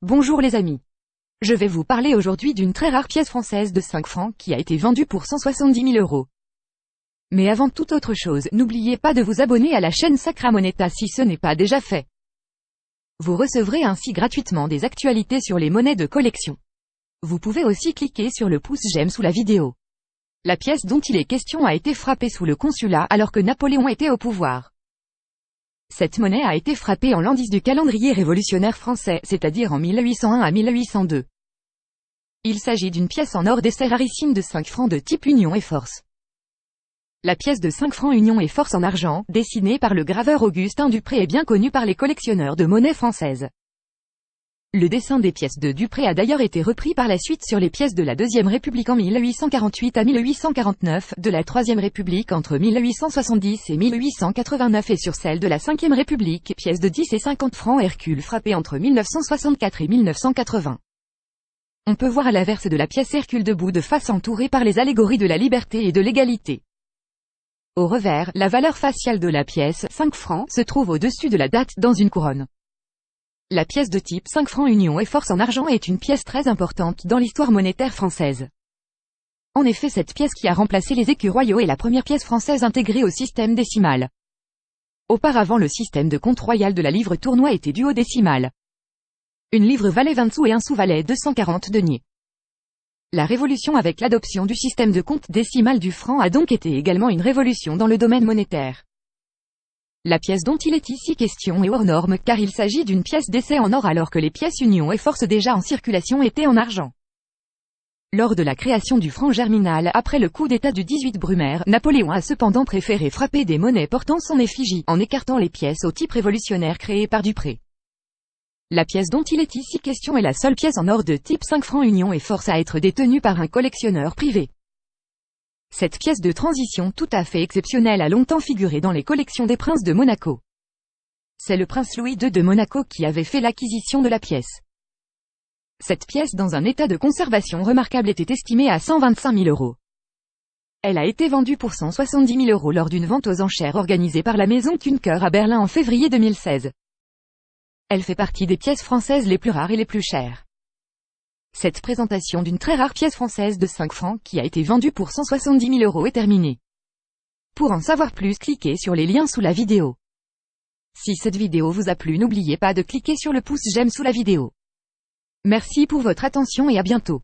Bonjour les amis. Je vais vous parler aujourd'hui d'une très rare pièce française de 5 francs qui a été vendue pour 170 000 €. Mais avant toute autre chose, n'oubliez pas de vous abonner à la chaîne Sacra Moneta si ce n'est pas déjà fait. Vous recevrez ainsi gratuitement des actualités sur les monnaies de collection. Vous pouvez aussi cliquer sur le pouce j'aime sous la vidéo. La pièce dont il est question a été frappée sous le Consulat alors que Napoléon était au pouvoir. Cette monnaie a été frappée en l'an 10 du calendrier révolutionnaire français, c'est-à-dire en 1801 à 1802. Il s'agit d'une pièce en or d'essai rarissime de 5 francs de type Union et Force. La pièce de 5 francs Union et Force en argent, dessinée par le graveur Augustin Dupré, est bien connue par les collectionneurs de monnaie française. Le dessin des pièces de Dupré a d'ailleurs été repris par la suite sur les pièces de la Deuxième République en 1848 à 1849, de la Troisième République entre 1870 et 1889 et sur celle de la Cinquième République, pièces de 10 et 50 francs Hercule frappées entre 1964 et 1980. On peut voir à l'inverse de la pièce Hercule debout de face entouré par les allégories de la liberté et de l'égalité. Au revers, la valeur faciale de la pièce, 5 francs, se trouve au-dessus de la date, dans une couronne. La pièce de type 5 francs Union et Force en argent est une pièce très importante dans l'histoire monétaire française. En effet, cette pièce qui a remplacé les écus royaux est la première pièce française intégrée au système décimal. Auparavant, le système de compte royal de la livre tournois était duodécimal. Une livre valait 20 sous et un sou valait 240 deniers. La révolution avec l'adoption du système de compte décimal du franc a donc été également une révolution dans le domaine monétaire. La pièce dont il est ici question est hors norme car il s'agit d'une pièce d'essai en or alors que les pièces Union et Force déjà en circulation étaient en argent. Lors de la création du franc germinal après le coup d'état du 18 Brumaire, Napoléon a cependant préféré frapper des monnaies portant son effigie, en écartant les pièces au type révolutionnaire créées par Dupré. La pièce dont il est ici question est la seule pièce en or de type 5 francs Union et Force à être détenue par un collectionneur privé. Cette pièce de transition tout à fait exceptionnelle a longtemps figuré dans les collections des princes de Monaco. C'est le prince Louis II de Monaco qui avait fait l'acquisition de la pièce. Cette pièce dans un état de conservation remarquable était estimée à 125 000 €. Elle a été vendue pour 170 000 € lors d'une vente aux enchères organisée par la maison Kunker à Berlin en février 2016. Elle fait partie des pièces françaises les plus rares et les plus chères. Cette présentation d'une très rare pièce française de 5 francs qui a été vendue pour 170 000 € est terminée. Pour en savoir plus, cliquez sur les liens sous la vidéo. Si cette vidéo vous a plu, n'oubliez pas de cliquer sur le pouce j'aime sous la vidéo. Merci pour votre attention et à bientôt.